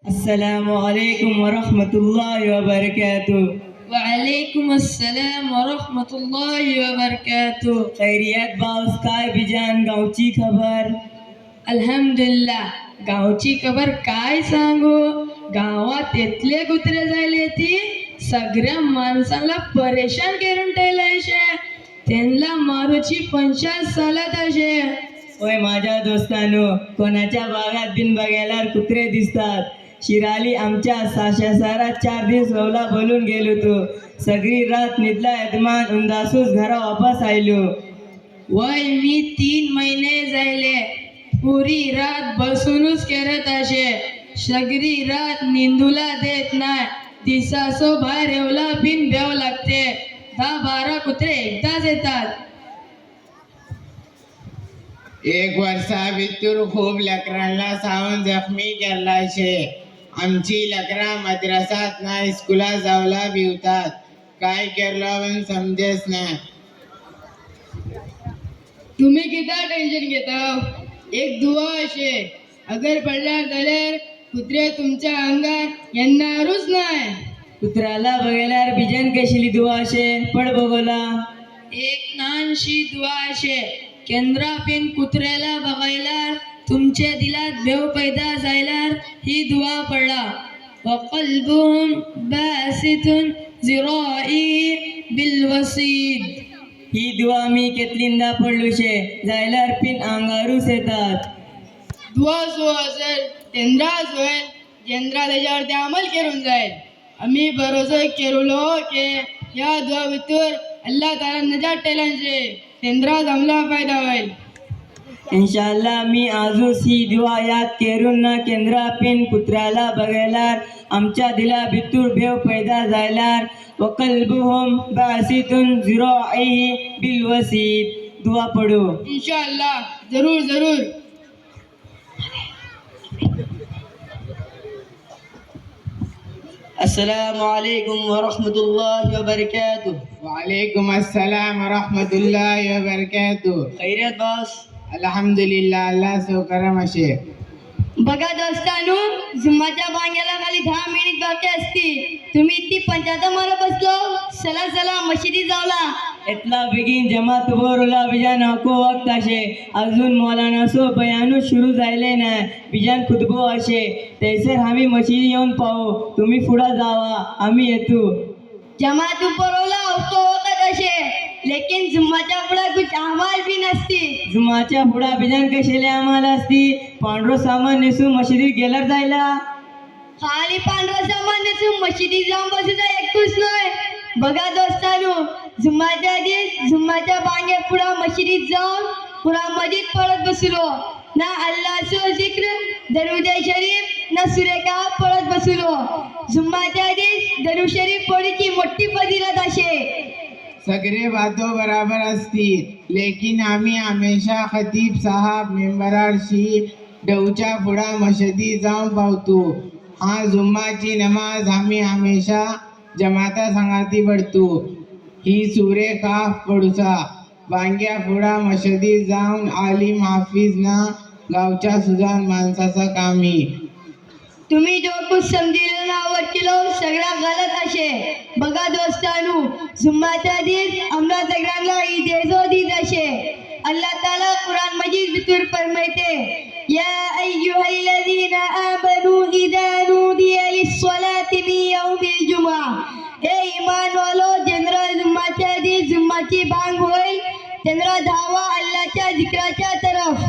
अस्सलामुअलैकुम वरहमतुल्लाहि वबरकातुह। वालेकुम अस्सलाम व रहमतुल्लाहि व बरकातुह। खैरियत बाऊस काय बिजान गावची खबर? अल्हम्दुलिल्लाह. गावची खबर काय सांगू. गावात इतले कुत्रे झाले ती सगळ्या माणसाला परेशान करून ठेवलंय शे. त्यांना मारूची पंचायत चालत असे. होय माझ्या दोस्तानो, कोणाच्या बागात बिन बघायला कुत्रे दिसतात. शिराली आमच्या सारा 4 दिवस रवला बोलून गेलो तो. सगळी रात निदला यजमान उंदासूस घरा वापस आयलो. वय मी 3 महिने झाले पुरी रात बसूनच करत असे. सगळी रात निंदूला देत नाही. दिसासो बाहेर येवला बिन ब्याव लागते. 10-12 कुत्रे एकदाच येतात. एक वर्षा भितर खूप लेकरांना सावून जखमी केला शे. आमची लेकरा मद्रासात ना स्कूला जावला भिवतात. काय केलं पण समजेच नाही. तुम्ही किती टेन्शन घेता. एक दुआ असे, अगर पडला जाल्यार कुत्रे तुमच्या अंगात येणारच नाही. कुत्र्याला बघायला बिजान कशीली दुआ असे पड बघोला. एक लहानशी दुआ असे, केंद्रा पिन कुत्र्याला बघायला तुमच्या दिलात भेव पैदा जायला ही दुआ पडला. वक़ल्बुहुम बासितुन ज़िराई बिलवसीद. ही दुआ मी केतलिंदा पडलो शे. जायल्यार पिन अंगारूच येतात. दुआ जो असेल तेंद्राच होईल. जेंद्रा त्याच्यावरती अमल करून जाईल. आम्ही भरोसा केलो की या दुआ भितर अल्लाह ताला नजात टेलांचे तेंद्रा जमला फायदा होईल. इंशाअल्लाह मी आजूच ही दुआ याद करून ना केंद्रा पिन कुत्र्याला बघायला आमच्या दिला भितूर भेव पैदा जायलार. वक़ल्बुहुम बासितुन ज़िराई बिलवसीद. दुआ पडो इंशाअल्लाह. जरूर जरूर. अस्सलामुअलैकुम वरहमतुल्लाहि वबरकातुह। वालेकुम अस्सलाम रहमतुल्लाहि व बरकातुह. खैरियत बॉस? अल्हम्दुलिल्लाह, अल्लाह सो करम असे. बघा दोस्तानू, जुम्माच्या बांग्याला खाली 10 मिनिट बाकी असती. तुम्ही ती 75 मारत बसलो. चला चला मशिदी जावला. इतला बेगीन जमात बोरला बिजान हको वक्त असे. अजून मौलाना सो बयानू शुरू झाले नाही. बिजान खुतबो असे. तैसर आम्ही मशिदी येऊन पाहू. तुम्ही पुढा जावा, आम्ही येतो. जमात उपरवला होतो वखत असे. लेकिन जुम्माच्या पुढे कुछ अहवाल भी नसती. जुमाच्या पुढा बिजान कशाले आम्हाला असती. पांढरो सामान नेसून मशिदीत गेल्यार जायला. खाली पांढरा सामान नेसून मशिदी जाऊन बसूचा एकटूच नाही. बघा दोस्तानू, जुम्माच्या दिवस जुम्माच्या बांगे पुढे मशिदीत जाऊन पुरा मस्जिद पळत बसलो. ना अल्लाहचो जिक्र दरुदे शरीफ ना सुरेखा पळत बसलो. जुम्माच्या दिवस दरू शरीफ पढीची मोठी फजिलत असे. सगळे बातो बराबर असती. लेकिन आम्ही हमेशा खतीब साहब मेंबराशी डवच्या पुढा मशिदी जाऊन पावतो. हा जुम्माची नमाज आम्ही हमेशा जमाता संगाती पडतो. ही सुरे काफ पडूचा. बांग्या पुढा मशिदी जाऊन आलिम हाफिज ना गावच्या सुजान माणसाचा कामी. तुम्ही जो कुछ समजिलो ना वकिलो सगळा गलत असे. बघा दोस्तानू, जुम्माच्या दिवस आम्हाला सगळ्यांना ईदेजो दीद असे. अल्लाह ताला कुरान मजीद भितर फरमायते, या अय्युहल्लज़ीना आमनू इज़ा नूदिया लिस्सलाति मिन यौमिल जुमा. हे ईमान वालो, जेंद्रा जुम्माच्या दिवस जुम्माची भांग होईल तेंद्रा धावा अल्लाहच्या जिक्राच्या तरफ.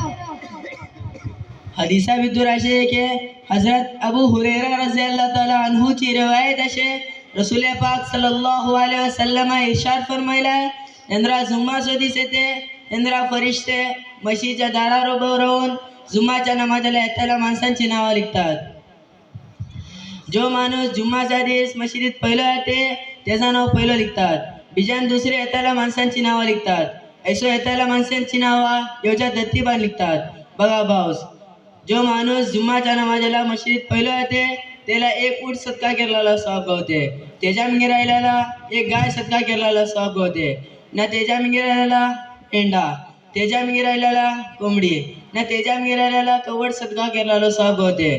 हदीसा भितर असे की हजरत अबू हुरैरा रज़ियल्लाहु ताला अन्हु ची रिवायत असे. रसूल पाक सल्लल्लाहु अलैहि वसल्लम इरशाद फरमायला, यंद्रा जुम्मा दिस येते यंद्रा फरिश्ते मशीच्या दारावर उभं राहून जुम्माच्या नमाजाला येताला माणसांची नावं लिखतात. जो माणूस जुम्माच्या दिवस मशिदीत पहिलं येते त्याचं नाव पहिलं लिखतात. बिजान दुसरे येताला माणसांची नावं लिखतात. ऐसो येताला माणसांची नावं योच्या दत्तीबान लिखतात. बघा भाऊस, जो माणूस जुम्माच्या नमाजाला मशिदीत पहिलं येते त्याला 1 ऊंट सदका केलेला स्वाब गावते. त्याच्या मिंगे राहिलेला 1 गाय सदका केलेला स्वाब गावते. ना त्याच्या मिंगे राहिलेला पेंडा, त्याच्या मिंगे राहिलेला कोंबडी, ना त्याच्या मिंगे राहिलेला कवड सदका केलेला स्वाब गावते.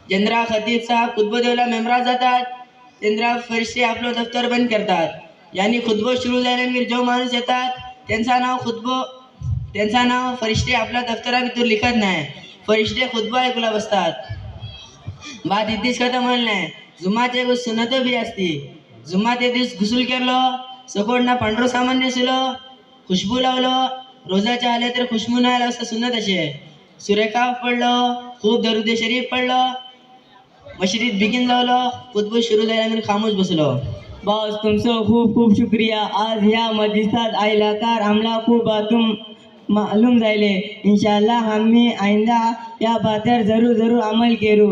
जेंद्रा खतीब साहब खुतबो देवला मेंबरात जातात तेंद्रा फरिश्ते आपलं दफ्तर बंद करतात यांनी खुतबो सुरू झाल्यानंतर जो माणूस येतात त्यांचा नाव फरिश्ते आपल्या दफ्तरा भितर लिखत नाही फरिश्ते खुतबो ऐकूला बसतात बाद इतकीच खतम होईल नाही जुम्माचे एक सुन्नत बी असती जुम्मात एक दिवस घुसूल केलो सकोड ना पांढरो सामान नेसलो खुशबू लावलो रोजाच्या आले तर खुशबू नाही लावसा सुन्नत असे सुरेखा पडलो खूप दरुदे शरीफ पडलो मशिदीत बिगिन लावलो खुतबो सुरू झाल्यानंतर खामोश बसलो बॉस तुमचं खूप खूप शुक्रिया आज ह्या मजलिसात आयला कार आम्हाला खूप बातूम मालूम जायले इंशाल्लाह आम्ही आइंदा या बातेर जरूर अमल करू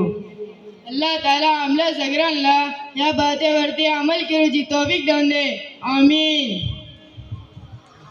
अल्लाह ताला आमल्या सगळ्यांना या बातेवरती अमल करूची तौफीक देऊन दे आमीन